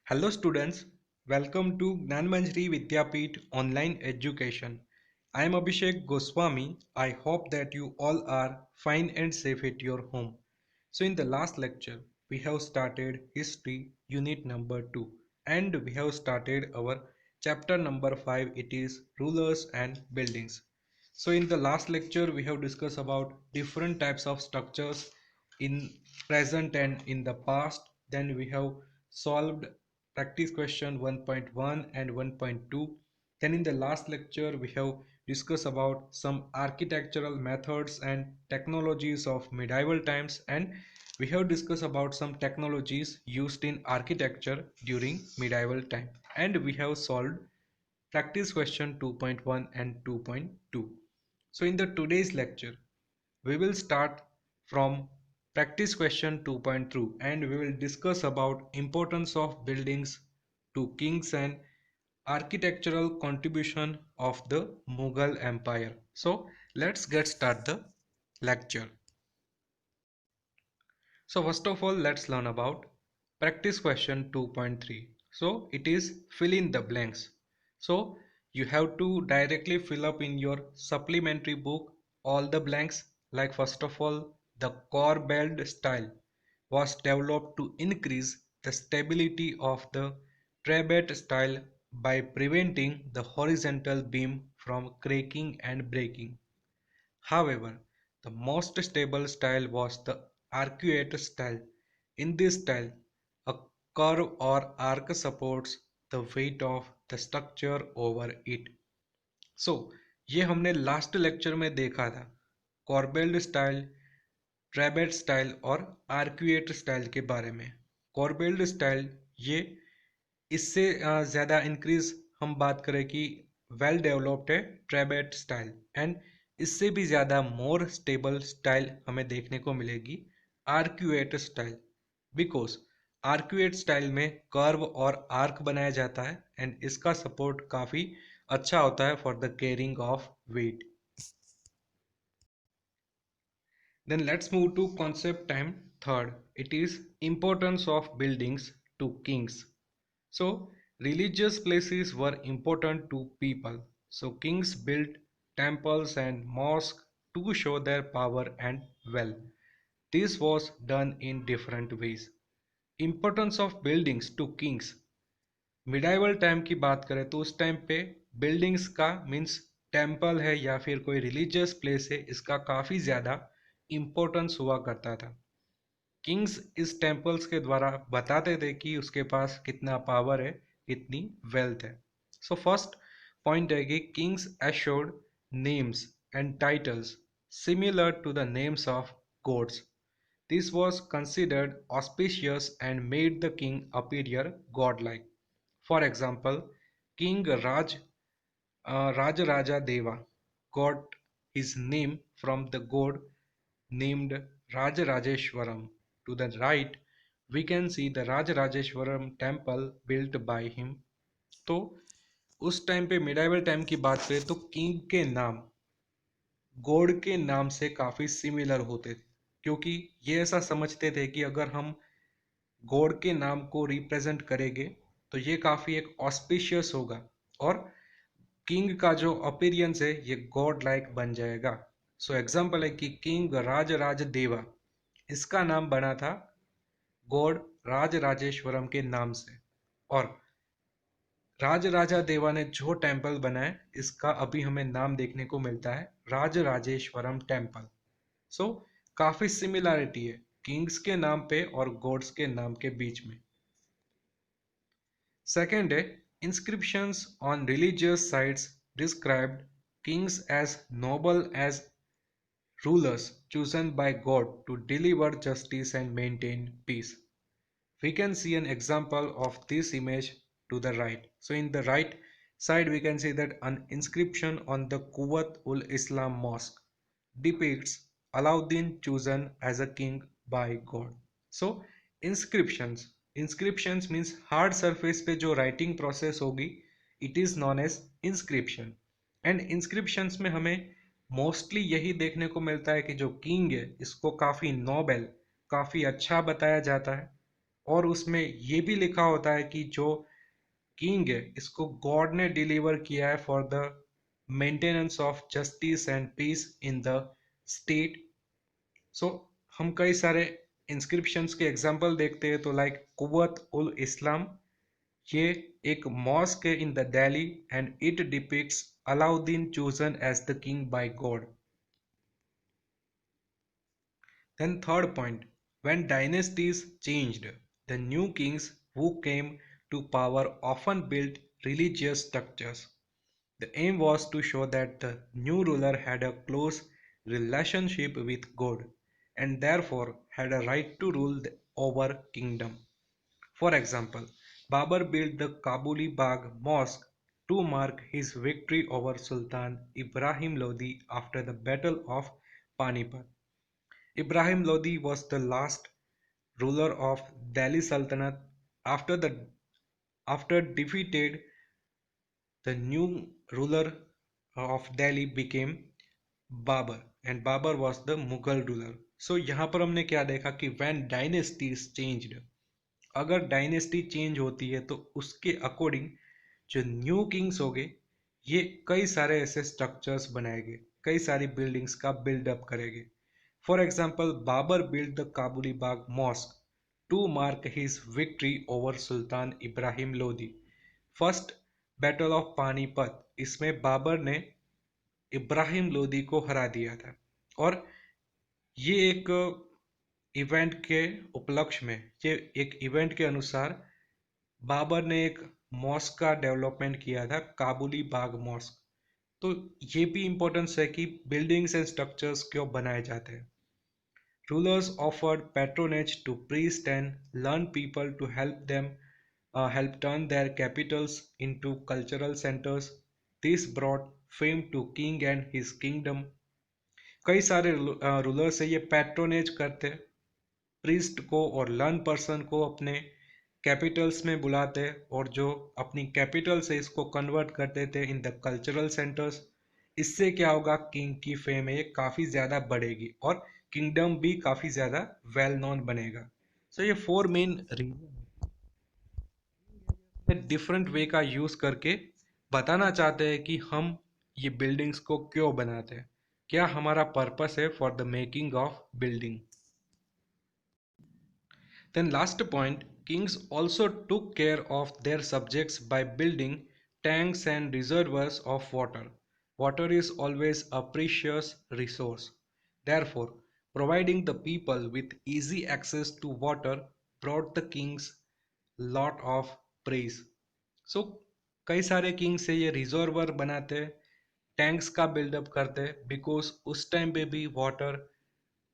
Hello students, welcome to Gnanmanjari Vidyapeeth Online Education. I am Abhishek Goswami. I hope that you all are fine and safe at your home. So in the last lecture, we have started History Unit number 2 and we have started our chapter number 5, it is Rulers and Buildings. So in the last lecture, we have discussed about different types of structures in present and in the past. Then we have solved practice question 1.1 and 1.2. Then in the last lecture we have discussed about some architectural methods and technologies of medieval times, and we have discussed about some technologies used in architecture during medieval time, and we have solved practice question 2.1 and 2.2. So in the today's lecture we will start from practice question 2.2 and we will discuss about importance of buildings to kings and architectural contribution of the Mughal Empire. So let's get start the lecture. So first of all, let's learn about practice question 2.3. So it is fill in the blanks. So you have to directly fill up in your supplementary book all the blanks. Like first of all, the corbelled style was developed to increase the stability of the Trebet style by preventing the horizontal beam from cracking and breaking. However, the most stable style was the arcuate style. In this style, a curve or arc supports the weight of the structure over it. So, ये हमने last lecture में देखा था कॉर्बेल्ड style, ट्रेबेट style और arcuate style के बारे में. कॉर्बेल्ड style ये इससे ज़्यादा इंक्रीज हम बात करें कि वेल डेवलप्ड है ट्रेबेट स्टाइल, एंड इससे भी ज़्यादा मोर स्टेबल स्टाइल हमें देखने को मिलेगी arcuate style, because arcuate style में कर्व और आर्क बनाया जाता है एंड इसका सपोर्ट काफ़ी अच्छा होता है for the caring of weight. Then let's move to concept time third. It is importance of buildings to kings. So religious places were important to people. So kings built temples and mosques to show their power and wealth. This was done in different ways. Importance of buildings to kings. Medieval time की बात करें तो उस time पे buildings का means temple है या फिर कोई रिलीजियस प्लेस है, इसका काफ़ी ज़्यादा इम्पोर्टेंस हुआ करता था. किंग्स इस टेम्पल्स के द्वारा बताते थे कि उसके पास कितना पावर है, कितनी वेल्थ है. सो फर्स्ट पॉइंट है कि kings assured names and titles similar to the names of gods. This was considered auspicious and made the king appear godlike. For example, King Rajaraja Deva got his name from the god named Rajarajeshwaram. To the right, we can see the Rajarajeshwaram temple built by him. तो उस time पे medieval time की बात करें तो king के नाम God के नाम से काफ़ी सिमिलर होते थे, क्योंकि ये ऐसा समझते थे कि अगर हम गॉड के नाम को रिप्रेजेंट करेंगे तो ये काफ़ी एक ऑस्पिशियस होगा और किंग का जो अपीरियंस है ये गॉड लाइक बन जाएगा. सो एग्जाम्पल है कि किंग राजराज देवा, इसका नाम बना था गॉड राजराजेश्वरम के नाम से, और राजराजा देवा ने जो टेम्पल बनाए इसका अभी हमें नाम देखने को मिलता है राजराजेश्वरम टेम्पल. सो काफ़ी सिमिलैरिटी है किंग्स के नाम पे और गॉड्स के नाम के बीच में. सेकेंड है inscriptions on religious sites described kings as noble as rulers chosen by God to deliver justice and maintain peace. We can see an example of this image to the right. So in the right side we can see that an inscription on the Quwat ul Islam mosque depicts Alauddin chosen as a king by God. So inscriptions means hard surface पे जो writing process होगी, it is known as inscription. and inscriptions में हमें mostly यही देखने को मिलता है कि जो किंग है इसको काफ़ी नोबल, काफ़ी अच्छा बताया जाता है और उसमें ये भी लिखा होता है कि जो किंग है इसको गॉड ने डिलीवर किया है for the maintenance of justice and peace in the state. So हम कई सारे इंस्क्रिप्शंस के एग्जांपल देखते हैं, तो लाइक कुव्वत उल इस्लाम, ये एक मॉस्क है in the Delhi and it depicts Alauddin chosen as the king by god. Then third point, when dynasties changed, the new kings who came to power often built religious structures. The aim was to show that the new ruler had a close relationship with God and therefore had a right to rule over kingdom. For example, Babur built the Kabuli Bagh Mosque to mark his victory over Sultan Ibrahim Lodi after the Battle of Panipat. Ibrahim Lodi was the last ruler of Delhi Sultanate. After defeated, the new ruler of Delhi became Babur, and Babur was the Mughal ruler. So यहाँ पर हमने क्या देखा कि when dynasties changed, अगर dynasty change होती है तो उसके अकॉर्डिंग जो न्यू किंग्स होंगे ये कई सारे ऐसे स्ट्रक्चर्स बनाएंगे, कई सारी बिल्डिंग्स का बिल्डअप करेंगे। For example, Babur build the Kabuli Bagh mosque to mark his victory over Sultan Ibrahim Lodi. First battle of Panipat, इसमें बाबर ने इब्राहिम लोदी को हरा दिया था। और ये एक इवेंट के उपलक्ष्य में, ये एक इवेंट के अनुसार बाबर ने एक मॉस्क का डेवलपमेंट किया था, काबुली बाग मॉस्क। तो ये भी इम्पोर्टेंस है कि बिल्डिंग्स एंड स्ट्रक्चर्स क्यों बनाए जाते हैं। Rulers offered patronage to priests and learned people to help turn their capitals into cultural centers. This brought fame to king and his kingdom. कई सारे रूलर्स है ये पैट्रोनेज करते, प्रीस्ट को और लर्न पर्सन को अपने कैपिटल्स में बुलाते और जो अपनी कैपिटल से इसको कन्वर्ट करते थे इन द कल्चरल सेंटर्स। इससे क्या होगा, किंग की फेम है ये काफ़ी ज़्यादा बढ़ेगी और किंगडम भी काफ़ी ज़्यादा वेल नोन बनेगा। सो ये four main reason different way का यूज़ करके बताना चाहते हैं कि हम ये बिल्डिंग्स को क्यों बनाते हैं, क्या हमारा पर्पस है for the making of building. Then last point, kings also took care of their subjects by building tanks and reservoirs of water. Water is always a precious resource. Therefore, providing the people with easy access to water brought the kings lot of praise. So कई सारे Kings से ये reservoir बनाते, tanks का buildup करते, because उस time पे भी वाटर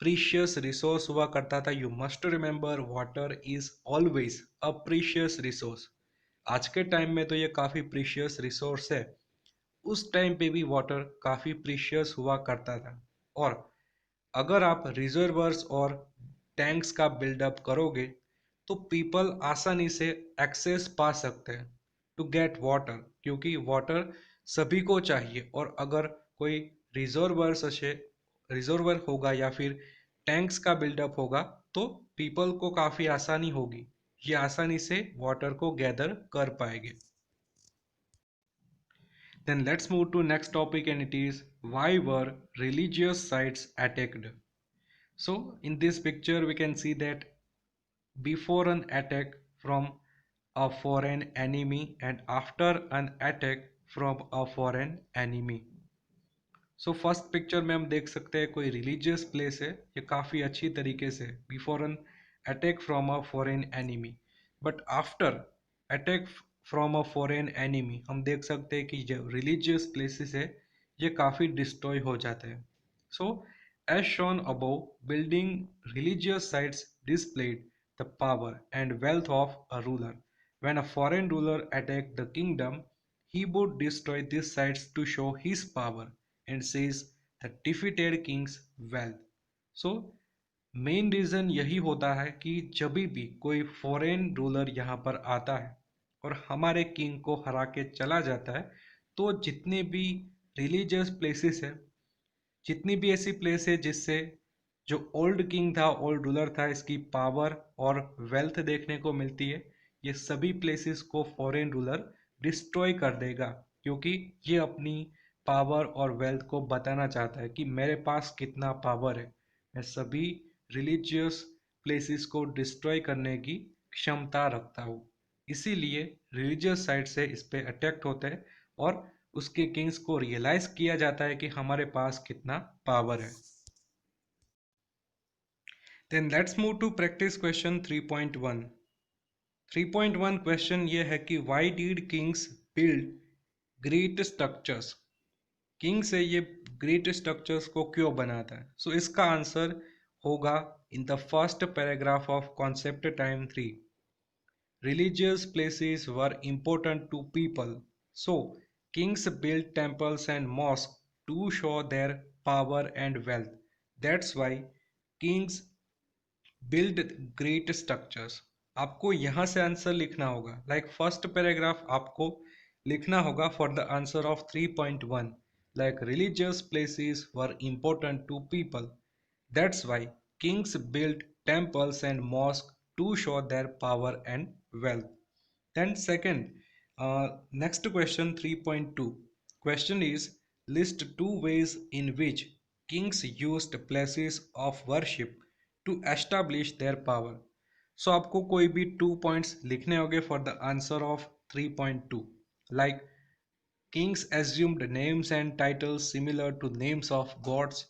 प्रीशियस रिसोर्स हुआ करता था। You must remember water is always a precious resource. आज के टाइम में तो ये काफ़ी प्रीशियस रिसोर्स है, उस टाइम पे भी वाटर काफ़ी प्रीशियस हुआ करता था। और अगर आप रिजर्वर्स और टैंक्स का बिल्डअप करोगे तो पीपल आसानी से एक्सेस पा सकते हैं टू गेट वाटर, क्योंकि वाटर सभी को चाहिए। और अगर कोई रिजर्वर्स असे रिजर्वर होगा या फिर टैंक्स का बिल्डअप होगा तो पीपल को काफ़ी आसानी होगी, ये आसानी से वाटर को गैदर कर पाएंगे। Then let's move to next topic, and it is why were religious sites attacked? So in this picture we can see that before an attack from a foreign enemy and after an attack from a foreign enemy. So first picture में हम देख सकते हैं कोई religious place है, ये काफ़ी अच्छी तरीके से before an attack from a foreign enemy. But after attack from a foreign enemy हम देख सकते हैं कि जो रिलीजियस प्लेसेस है ये काफ़ी डिस्ट्रॉय हो जाते हैं। So as shown above, building religious sites displayed the power and wealth of a ruler. When a foreign ruler attacked the kingdom, he would destroy these sites to show his power and says the defeated king's wealth. So main reason यही होता है कि जब भी कोई foreign ruler यहाँ पर आता है और हमारे किंग को हरा के चला जाता है, तो जितने भी रिलीजियस प्लेसेस है, जितनी भी ऐसी प्लेस है जिससे जो ओल्ड किंग था, ओल्ड रूलर था, इसकी पावर और वेल्थ देखने को मिलती है। ये सभी प्लेसेस को फॉरेन रूलर डिस्ट्रॉय कर देगा, क्योंकि ये अपनी पावर और वेल्थ को बताना चाहता है कि मेरे पास कितना पावर है। मैं सभी रिलीजियस प्लेसेस को डिस्ट्रॉय करने की क्षमता रखता हूँ। इसीलिए रिलीजियस साइड से इस पे अटैक होते हैं और उसके किंग्स को रियलाइज किया जाता है कि हमारे पास कितना पावर है। Then let's move to practice question 3.1. 3.1 question ये है कि why did kings build great structures? King से ये ग्रेट स्ट्रक्चर्स को क्यों बनाता है? सो इसका आंसर होगा in the first paragraph of concept time 3. Religious places were important to people, so kings built temples and mosques to show their power and wealth. That's why kings build great structures. आपको यहाँ से answer लिखना होगा, like first paragraph आपको लिखना होगा for the answer of 3.1, like religious places were important to people. That's why kings built temples and mosques to show their power and wealth. Then second, next question 3.2. Question is list two ways in which kings used places of worship to establish their power. So आपको कोई भी 2 points लिखने होंगे for the answer of 3.2. Like kings assumed names and titles similar to names of gods.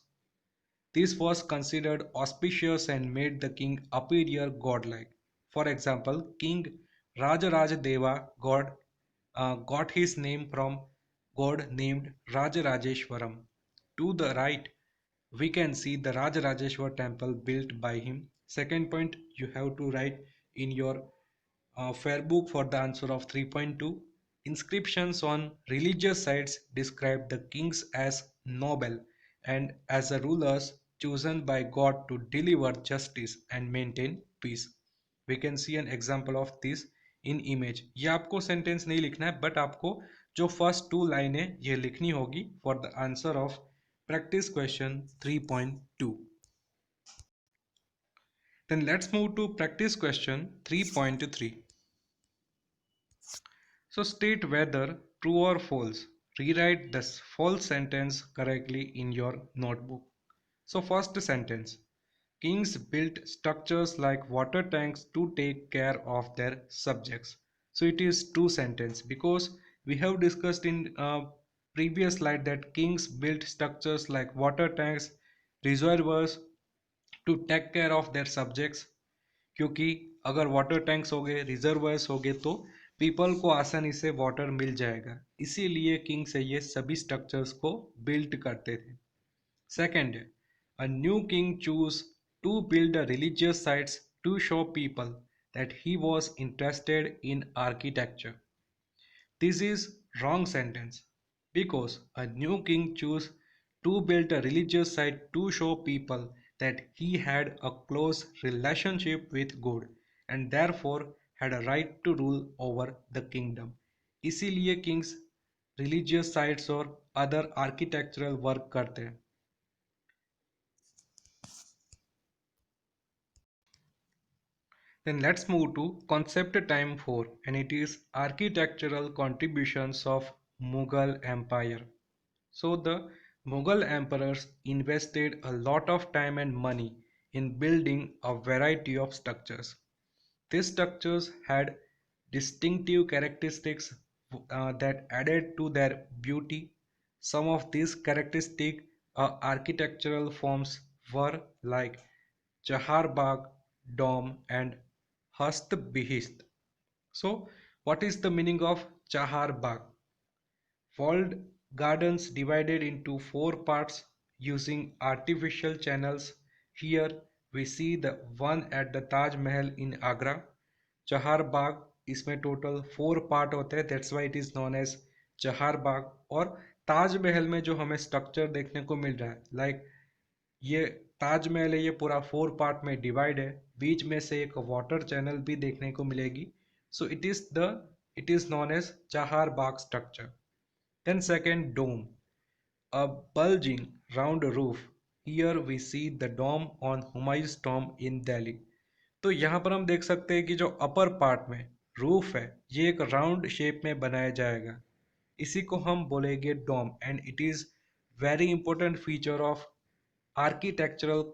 This was considered auspicious and made the king appear godlike. For example, King Rajarajadeva got his name from god named Rajarajeshwaram. To the right, we can see the Rajarajeshwar temple built by him. Second point, you have to write in your fair book for the answer of 3.2. Inscriptions on religious sites describe the kings as noble and as the rulers chosen by God to deliver justice and maintain peace. We can see an example of this in image. ये आपको sentence नहीं लिखना है, but आपको जो first to line है ये लिखनी होगी for the answer of practice question 3.2. Then let's move to practice question 3.3. So state whether true or false. Rewrite this false sentence correctly in your notebook. So first sentence. Kings built structures like water tanks to take care of their subjects. So it is true sentence because we have discussed in previous slide that kings built structures like water tanks, reservoirs to take care of their subjects. क्योंकि अगर water tanks हो गए, reservoirs हो गए, तो people को आसानी से वाटर मिल जाएगा, इसीलिए किंग से ये सभी स्ट्रक्चर्स को बिल्ड करते थे. सेकेंड है a new king chose to build religious sites to show people that he was interested in architecture. This is wrong sentence because a new king chose to build a religious site to show people that he had a close relationship with God and therefore had a right to rule over the kingdom. इसीलिए kings religious sites और other architectural work करते हैं. Then let's move to concept time 4, and it is architectural contributions of Mughal Empire. So the Mughal emperors invested a lot of time and money in building a variety of structures. These structures had distinctive characteristics that added to their beauty. Some of these characteristic architectural forms were like Chahar Bagh, Dome, and Hast Behist. So, what is the meaning of Chahar Bagh? Walled gardens divided into four parts using artificial channels. Here we see the one at the Taj Mahal in Agra. Chahar Bagh, इसमें total 4 part होते हैं, that's why it is known as Chahar Bagh. और ताजमहल में जो हमें structure देखने को मिल रहा है, लाइक ये ताजमहल है, ये पूरा 4 पार्ट में डिवाइड है, बीच में से एक वाटर चैनल भी देखने को मिलेगी. So it is known as Chahar Bagh structure. Then second, dome, a bulging round roof here we see the dome on Humayun's tomb in Delhi. तो यहाँ पर हम देख सकते हैं कि जो अपर पार्ट में रूफ है ये एक राउंड शेप में बनाया जाएगा, इसी को हम बोलेंगे dome, and it is very important feature of architectural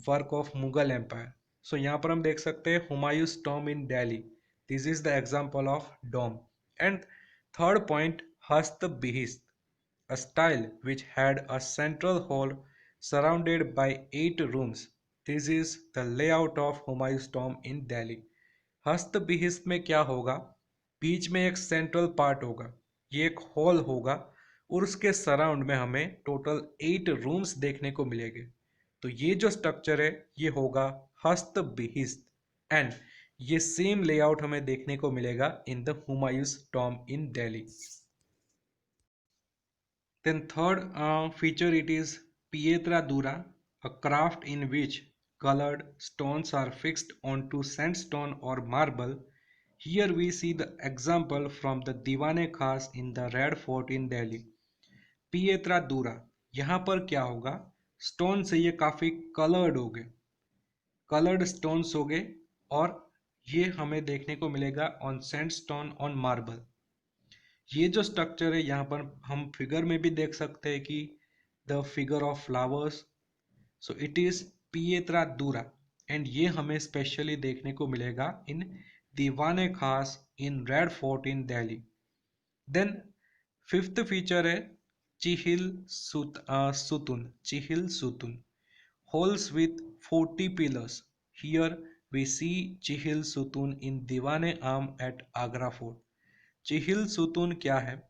work of Mughal empire. So यहाँ पर हम देख सकते हैं Humayun's tomb in Delhi, this is the example of dome. And third point, हस्त बिहिस्त, a style which had a central hall surrounded by 8 rooms. This is the layout of Humayun's tomb in Delhi. हस्त बिहिस्त में क्या होगा, बीच में एक सेंट्रल पार्ट होगा, ये एक हॉल होगा और उसके सराउंड में हमें टोटल 8 रूम्स देखने को मिलेंगे। तो ये जो स्ट्रक्चर है ये होगा हस्त बिहिस्त, एंड ये सेम लेआउट हमें देखने को मिलेगा in the Humayun's tomb in Delhi. Then third feature, it is Pietra Dura, a craft in which colored stones are fixed onto sandstone or marble. Here we see the example from the Diwane Khas in the Red Fort in Delhi. Pietra Dura, यहाँ पर क्या होगा, stone से ये काफ़ी coloured हो गए, coloured stones हो गए, और ये हमें देखने को मिलेगा ऑन सैंडस्टोन ऑन मार्बल। ये जो स्ट्रक्चर है यहाँ पर हम फिगर में भी देख सकते हैं कि the figure of flowers, so it is pietra dura, and ये हमें स्पेशली देखने को मिलेगा in Diwan-e-Khas in red fort in Delhi. Then fifth feature है चिहिल सुतुन, halls with 40 pillars. Here we see चिहिल सुतुन in Diwan-e-Aam at Agra fort. चिहिल सुतून क्या है,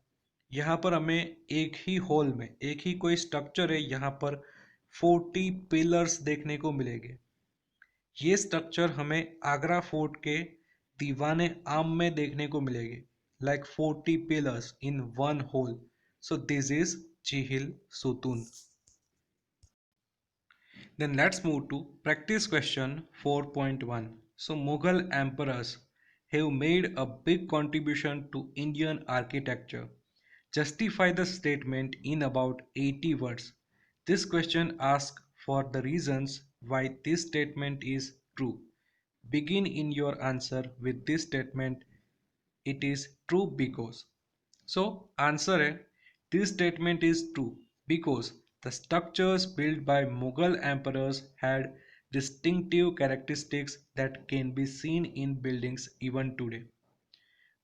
यहाँ पर हमें एक ही हॉल में एक ही कोई स्ट्रक्चर है, यहाँ पर 40 पिलर्स देखने को मिलेंगे। ये स्ट्रक्चर हमें आगरा फोर्ट के दीवाने आम में देखने को मिलेंगे, like 40 pillars in one hall. So this is चिहिल सुतून। Then let's move to practice question 4.1. So Mughal emperors have made a big contribution to Indian architecture. Justify the statement in about 80 words. This question asks for the reasons why this statement is true. Begin in your answer with this statement, it is true because. So answer है, this statement is true because the structures built by Mughal emperors had distinctive characteristics that can be seen in buildings even today.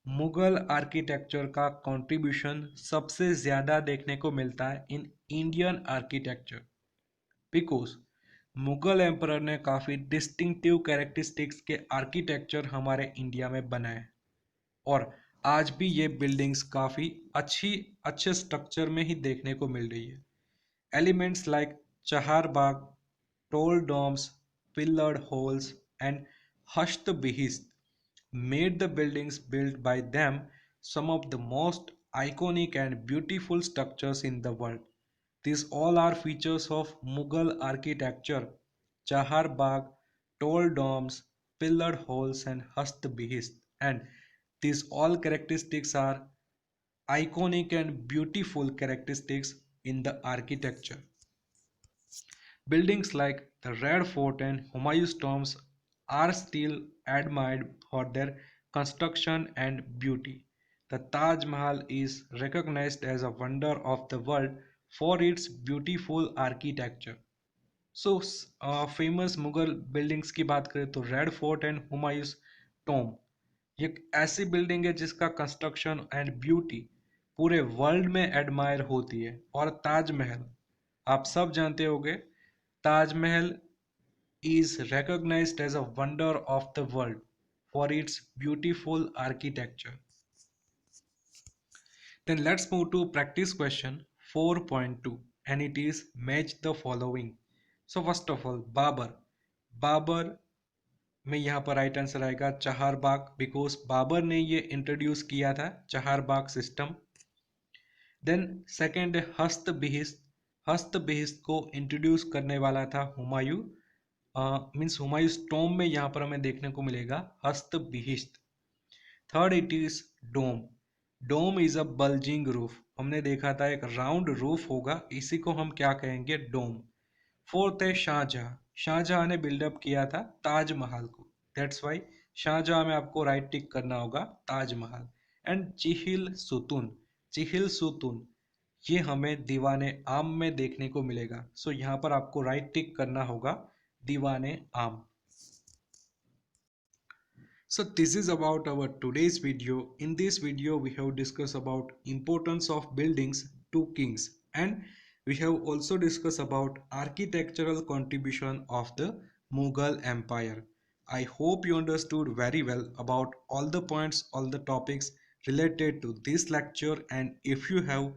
Mughal architecture का contribution सबसे ज़्यादा देखने को मिलता है in Indian architecture, because Mughal emperor ने काफ़ी डिस्टिंक्टिव कैरेक्टरिस्टिक्स के आर्किटेक्चर हमारे इंडिया में बनाए, और आज भी ये बिल्डिंग्स काफ़ी अच्छे स्ट्रक्चर में ही देखने को मिल रही है। Elements like chahar bagh, tall domes, pillared halls and hasht bihisht made the buildings built by them some of the most iconic and beautiful structures in the world. These all are features of Mughal architecture: Chahar Bagh, tall domes, pillared halls and Hast Bihist. And these all characteristics are iconic and beautiful characteristics in the architecture. Buildings like the Red Fort and Humayun's tombs are still admired for their construction and beauty. The Taj Mahal is recognized as a wonder of the world for its beautiful architecture. So famous Mughal buildings की बात करें तो red fort and Humayun's Tom, ये एक ऐसी building है जिसका construction and beauty पूरे वर्ल्ड में एडमायर होती है। और ताजमहल, आप सब जानते होंगे, Taj Mahal is recognized as a wonder of the world for its beautiful architecture. Then let's move to practice question 4.2, and it is match the following. So first of all, Babar में यहाँ पर राइट आंसर आएगा चहार बाग, बिकॉज बाबर ने ये introduce किया था चहार बाग system. Then second है हस्त बिहिस्त, हस्त बिहिस्त को इंट्रोड्यूस करने वाला था हुमायूं, मीन्स हुमायूंस टॉम में यहाँ पर हमें देखने को मिलेगा हस्त बिहिस्त। Third it is dome, dome is a bulging roof, हमने देखा था एक राउंड रूफ होगा, इसी को हम क्या कहेंगे, डोम। फोर्थ है शाहजहां। शाहजहां ने बिल्डअप किया था ताजमहल को, दैट्स वाई शाहजहां में आपको राइट टिक करना होगा ताजमहल। एंड चिहिल सुतुन, चिहिल सुतुन ये हमें दीवाने आम में देखने को मिलेगा, सो यहाँ पर आपको राइट टिक करना होगा दीवाने आम। So this is about our today's video. In this video we have discussed about importance of buildings to kings, and we have also discussed about architectural contribution of the Mughal Empire. I hope you understood very well about all the points, all the topics related to this lecture, and if you have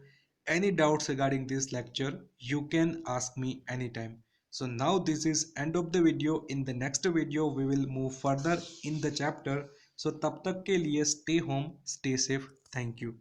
any doubts regarding this lecture, you can ask me anytime. So now this is end of the video. In the next video we will move further in the chapter. So तब तक के लिए stay home, stay safe. Thank you.